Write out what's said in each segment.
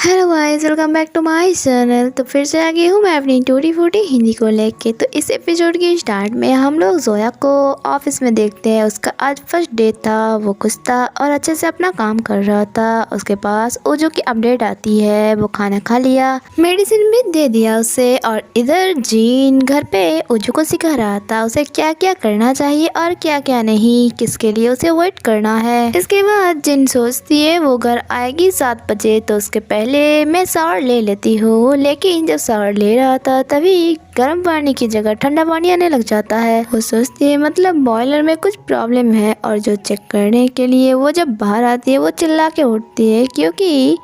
Hello guys, welcome back to my channel. तो फिर से आ गई हूँ मैं अपनी टूटी फूटी हिंदी को लेके। तो इस एपिसोड के स्टार्ट में हम लोग जोया को ऑफिस में देखते हैं। उसका आज फर्स्ट डे था, वो खुश था और अच्छे से अपना काम कर रहा था। उसके पास ओजो की अपडेट आती है, वो खाना खा लिया, मेडिसिन भी दे दिया उसे। और इधर जीन घर पे ओजो को सिखा रहा था उसे क्या क्या करना चाहिए और क्या क्या नहीं, किसके लिए उसे वेट करना है। इसके बाद जिन सोचती है वो घर आएगी 7 बजे, तो उसके पहले मैं शावर ले लेती हूँ। लेकिन जब शावर ले रहा था तभी गर्म पानी की जगह ठंडा पानी आने लग जाता है। वो सोचती है मतलब बॉयलर में कुछ प्रॉब्लम है, और जो चेक करने के लिए वो जब बाहर आती है वो चिल्ला के उठती है, क्योंकि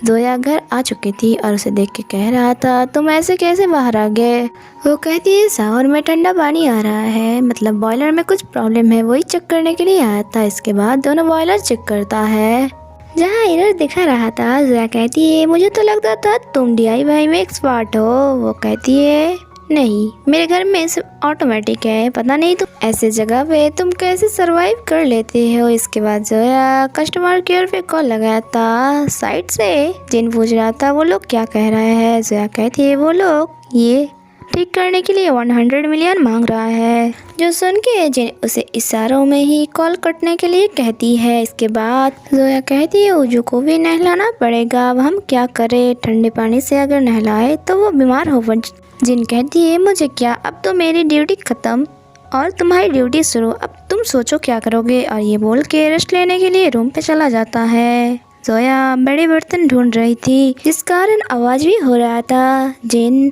जोया घर आ चुकी थी और उसे देख के कह रहा था तुम ऐसे कैसे बाहर आ गए। वो कहती है शावर में ठंडा पानी आ रहा है, मतलब बॉयलर में कुछ प्रॉब्लम है, वही चेक करने के लिए आया था। इसके बाद दोनों बॉयलर चेक करता है जहाँ एरर दिखा रहा था। जोया कहती है मुझे तो लगता था तुम DIY में एक्सपर्ट हो। वो कहती है नहीं, मेरे घर में सिर्फ ऑटोमेटिक है, पता नहीं तुम ऐसे जगह पे तुम कैसे सरवाइव कर लेते हो। इसके बाद जोया कस्टमर केयर पे कॉल लगाया था। साइड से जिन पूछ रहा था वो लोग क्या कह रहे हैं। जोया कहती है वो लोग ये ठीक करने के लिए 100 मिलियन मांग रहा है, जो सुन के जिन उसे इशारों में ही कॉल कटने के लिए कहती है। इसके बाद जोया कहती है ओजू को भी नहलाना पड़ेगा, अब हम क्या करें, ठंडे पानी से अगर नहलाए तो वो बीमार हो। जिन कहती है मुझे क्या, अब तो मेरी ड्यूटी खत्म और तुम्हारी ड्यूटी शुरू, अब तुम सोचो क्या करोगे। और ये बोल के रेस्ट लेने के लिए रूम पे चला जाता है। जोया बड़े बर्तन ढूंढ रही थी, जिस कारण आवाज भी हो रहा था। जिन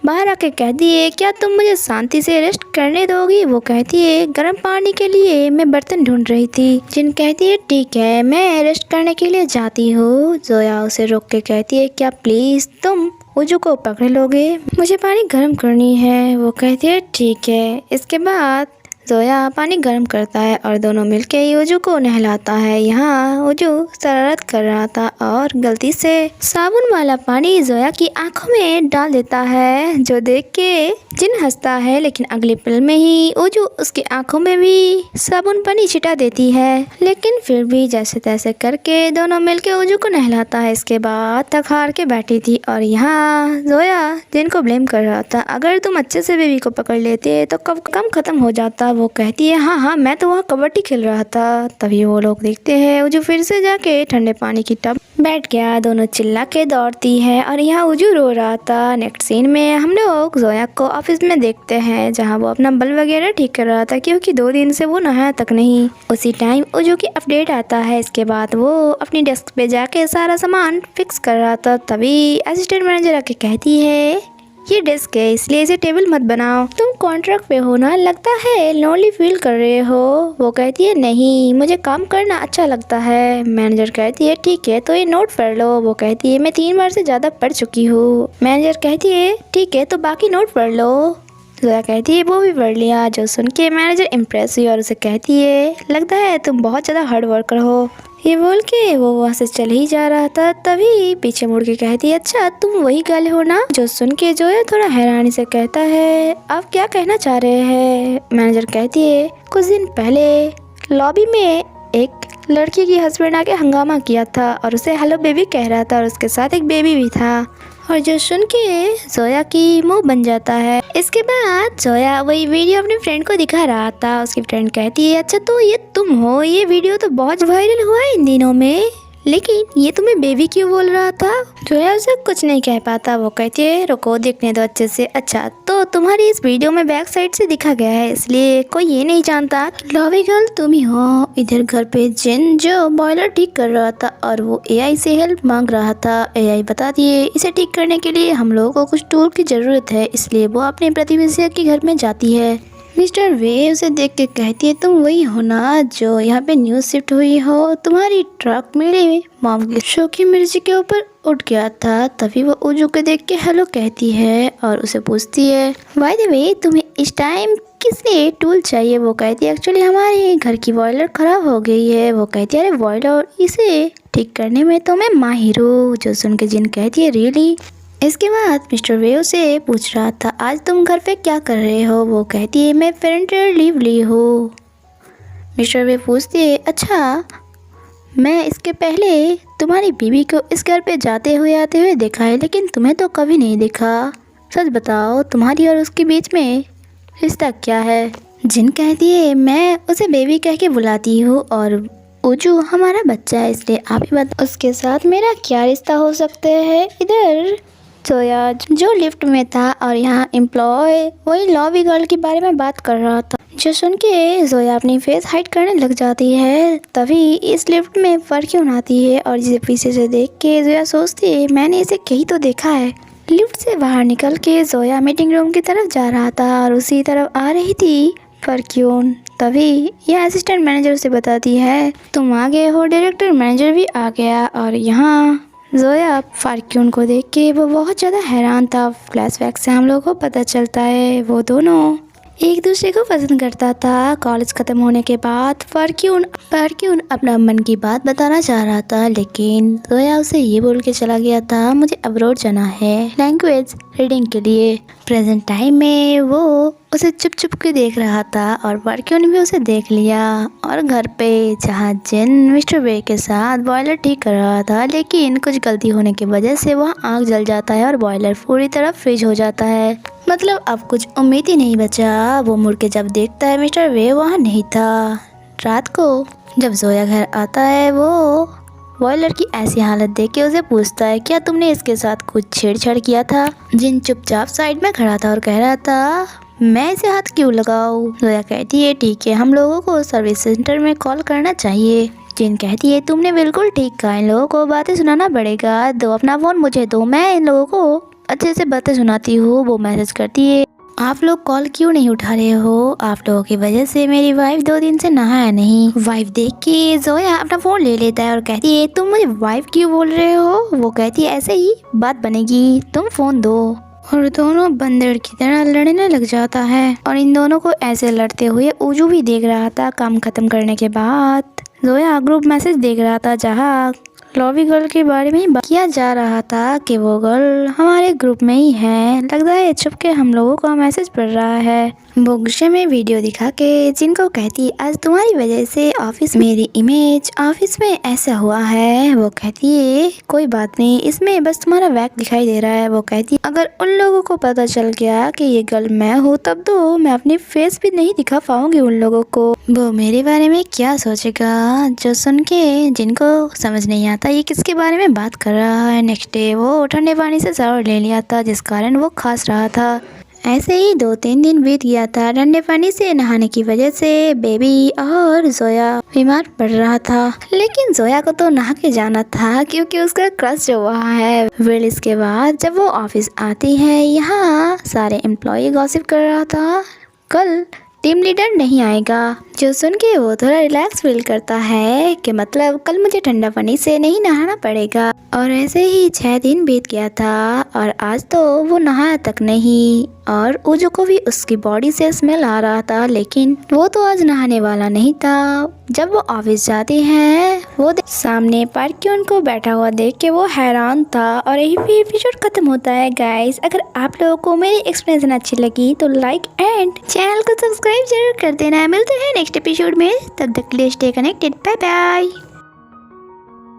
बाहर आके कहती है क्या तुम मुझे शांति से रेस्ट करने दोगी। वो कहती है गर्म पानी के लिए मैं बर्तन ढूंढ रही थी। जिन कहती है ठीक है, मैं रेस्ट करने के लिए जाती हूँ। जोया उसे रोक के कहती है क्या प्लीज तुम ओजू को पकड़ लोगे, मुझे पानी गर्म करनी है। वो कहती है ठीक है। इसके बाद जोया पानी गर्म करता है और दोनों मिलके ओजू को नहलाता है। यहाँ ओजू शरारत कर रहा था और गलती से साबुन वाला पानी जोया की आंखों में डाल देता है, जो देख के जिन हंसता है। लेकिन अगले पल में ही ओजू उसकी आंखों में भी साबुन पानी छिटा देती है। लेकिन फिर भी जैसे तैसे करके दोनों मिलके ओजू को नहलाता है। इसके बाद थक हार के बैठी थी और यहाँ जोया जिन को ब्लेम कर रहा था, अगर तुम अच्छे से बेबी को पकड़ लेते तो कब कम खत्म हो जाता। वो कहती है हाँ, मैं तो वहाँ कबड्डी खेल रहा था। तभी वो लोग देखते हैं उजू फिर से जाके ठंडे पानी की टब बैठ गया। दोनों चिल्ला के दौड़ती है और यहाँ उजू रो रहा था। नेक्स्ट सीन में हम लोग जोया को ऑफिस में देखते हैं, जहाँ वो अपना बल्ब वगैरह ठीक कर रहा था, क्योंकि 2 दिन से वो नहाया तक नहीं। उसी टाइम उजू की अपडेट आता है। इसके बाद वो अपनी डेस्क पे जाके सारा सामान फिक्स कर रहा था। तभी असिस्टेंट मैनेजर आके कहती है ये डेस्क है, इसलिए इसे टेबल मत बनाओ, तुम कॉन्ट्रैक्ट पे हो ना, लगता है लोनली फील कर रहे हो। वो कहती है नहीं, मुझे काम करना अच्छा लगता है। मैनेजर कहती है ठीक है, तो ये नोट पढ़ लो। वो कहती है मैं 3 बार से ज़्यादा पढ़ चुकी हूँ। मैनेजर कहती है ठीक है, तो बाकी नोट पढ़ लो। जोया कहती है वो भी पढ़ लिया, जो सुन के मैनेजर इम्प्रेस हुई और उसे कहती है लगता है तुम बहुत ज़्यादा हार्ड वर्कर हो। ये बोल के वो वहाँ से चल ही जा रहा था। तभी पीछे मुड़ के कहती है अच्छा तुम वही गर्ल हो ना, जो सुन के जोया थोड़ा हैरानी से कहता है आप क्या कहना चाह रहे हैं। मैनेजर कहती है कुछ दिन पहले लॉबी में एक लड़की की हस्बैंड आके हंगामा किया था और उसे हेलो बेबी कह रहा था और उसके साथ एक बेबी भी था। और जो सुन के जोया की मुंह बन जाता है। इसके बाद जोया वही वीडियो अपने फ्रेंड को दिखा रहा था। उसकी फ्रेंड कहती है अच्छा तो ये तुम हो, ये वीडियो तो बहुत वायरल हुआ है इन दिनों में, लेकिन ये तुम्हें बेबी क्यों बोल रहा था। जोया उसे कुछ नहीं कह पाता। वो कहती है रुको देखने दो अच्छे से। अच्छा तो तुम्हारी इस वीडियो में बैक साइड से दिखा गया है, इसलिए कोई ये नहीं जानता लॉबी गर्ल तुम ही हो। इधर घर पे जिन जो बॉयलर ठीक कर रहा था और वो AI से हेल्प मांग रहा था। AI बता दिए इसे ठीक करने के लिए हम लोगों को कुछ टूल की जरूरत है, इसलिए वो अपने प्रतिवेशी के घर में जाती है। मिस्टर वे उसे देख के कहती है तुम वही हो ना जो यहाँ पे न्यू शिफ्ट हुई हो, तुम्हारी ट्रक मेरे मॉम की सूखी मिर्ची के ऊपर उठ गया था। तभी वो उजू को देख के हेलो कहती है और उसे पूछती है बाय द वे तुम्हें इस टाइम किस लिए टूल चाहिए। वो कहती है एक्चुअली हमारे घर की बॉयलर खराब हो गई है। वो कहती है अरे बॉयलर, इसे ठीक करने में तो मैं माहिर हूँ। जो सुन के जिन कहती है रियली। इसके बाद मिस्टर वे उसे पूछ रहा था आज तुम घर पे क्या कर रहे हो। वो कहती है मैं पेरेंटल लीव ली हूँ। मिस्टर वे पूछती है अच्छा मैं इसके पहले तुम्हारी बीवी को इस घर पे जाते हुए आते हुए देखा है, लेकिन तुम्हें तो कभी नहीं देखा। सच बताओ, तुम्हारी और उसके बीच में रिश्ता क्या है? जिन कहती है मैं उसे बेबी कह के बुलाती हूँ और उजू हमारा बच्चा है, इसलिए आप ही बताओ उसके साथ मेरा क्या रिश्ता हो सकता है। इधर जोया जो लिफ्ट में था और यहाँ एम्प्लॉय वही लॉबी गर्ल के बारे में बात कर रहा था, जो सुन के जोया अपनी फेस हाइड करने लग जाती है। तभी इस लिफ्ट में परफ्यूम आती है और जिसे पीछे से देख के जोया सोचती है मैंने इसे कहीं तो देखा है। लिफ्ट से बाहर निकल के जोया मीटिंग रूम की तरफ जा रहा था और उसी तरफ आ रही थी परफ्यूम। तभी यह असिस्टेंट मैनेजर से बताती है तुम आ गए हो। डायरेक्टर मैनेजर भी आ गया और यहाँ जोया फारक्यून को देख के वो बहुत ज़्यादा हैरान था। फ्लैशबैक से हम लोगों को पता चलता है वो दोनों एक दूसरे को पसंद करता था। कॉलेज खत्म होने के बाद फारक्यून अपना मन की बात बताना चाह रहा था, लेकिन जोया उसे ये बोल के चला गया था मुझे अब्रॉड जाना है लैंग्वेज रीडिंग के लिए। प्रेजेंट टाइम में वो उसे चुप चुप के देख रहा था और फारक्यून भी उसे देख लिया। और घर पे जहाँ जिन मिस्टर वे के साथ बॉयलर ठीक कर रहा था, लेकिन कुछ गलती होने की वजह से वहाँ आग जल जाता है और बॉयलर पूरी तरह फ्रीज हो जाता है। मतलब अब कुछ उम्मीद ही नहीं बचा। वो मुड़ के जब देखता है मिस्टर वे वहाँ नहीं था। रात को जब जोया घर आता है वो बॉयलर की ऐसी हालत देख के उसे पूछता है क्या तुमने इसके साथ कुछ छेड़छाड़ किया था? जिन चुपचाप साइड में खड़ा था और कह रहा था मैं इसे हाथ क्यों लगाऊं? जोया कहती है ठीक है, हम लोगों को सर्विस सेंटर में कॉल करना चाहिए। जिन कहती है तुमने बिल्कुल ठीक कहा, इन लोगों को बातें सुनाना पड़ेगा। दो अपना फोन मुझे दो, मैं इन लोगों को अच्छे से बातें सुनाती हूँ। वो मैसेज करती है आप लोग कॉल क्यों नहीं उठा रहे हो? आप लोगों की वजह से मेरी वाइफ 2 दिन से नहाया नहीं। वाइफ देख के जोया अपना फोन ले लेता है और कहती है तुम मुझे वाइफ क्यों बोल रहे हो? वो कहती है ऐसे ही बात बनेगी, तुम फोन दो। और दोनों बंदर की तरह लड़ने लग जाता है और इन दोनों को ऐसे लड़ते हुए उजू भी देख रहा था। काम खत्म करने के बाद जोया ग्रुप मैसेज देख रहा था जहाँ लॉबी गर्ल के बारे में बात किया जा रहा था कि वो गर्ल हमारे ग्रुप में ही है। लगता है छुप के हम लोगों का मैसेज पढ़ रहा है। वो गुस्से में वीडियो दिखा के जिनको कहती आज तुम्हारी वजह से ऑफिस मेरी इमेज ऑफिस में ऐसा हुआ है। वो कहती है कोई बात नहीं, इसमें बस तुम्हारा बैग दिखाई दे रहा है। वो कहती है अगर उन लोगों को पता चल गया कि ये गर्ल मैं हूँ तब तो मैं अपनी फेस भी नहीं दिखा पाऊंगी उन लोगों को। वो मेरे बारे में क्या सोचेगा? जो सुन के जिनको समझ नहीं आता ये किसके बारे में बात कर रहा है। नेक्स्ट डे वो ठंडे पानी से शावर ले लिया था जिस कारण वो खांस रहा था। ऐसे ही 2-3 दिन बीत गया था। ठंडे पानी से नहाने की वजह से बेबी और जोया बीमार पड़ रहा था, लेकिन जोया को तो नहा के जाना था क्योंकि उसका क्रश जो वहाँ है। फिर इसके बाद जब वो ऑफिस आती है यहाँ सारे एम्प्लॉय गॉसिप कर रहा था कल टीम लीडर नहीं आएगा, जो सुन के वो थोड़ा रिलैक्स फील करता है कि मतलब कल मुझे ठंडा पानी से नहीं नहाना पड़ेगा। और ऐसे ही 6 दिन बीत गया था और आज तो वो नहाया तक नहीं और उजू को भी उसकी बॉडी से स्मेल आ रहा था, लेकिन वो तो आज नहाने वाला नहीं था। जब वो ऑफिस जाती है वो सामने पार्क्यून को बैठा हुआ देख के वो हैरान था। और यही भी एपिसोड खत्म होता है गाइस। अगर आप लोगों को मेरी एक्सप्लेनेशन अच्छी लगी तो लाइक एंड चैनल को सब्सक्राइब जरूर कर देना। मिलते हैं नेक्स्ट एपिसोड में, तब तक के लिए स्टे कनेक्टेड, बाय बाय।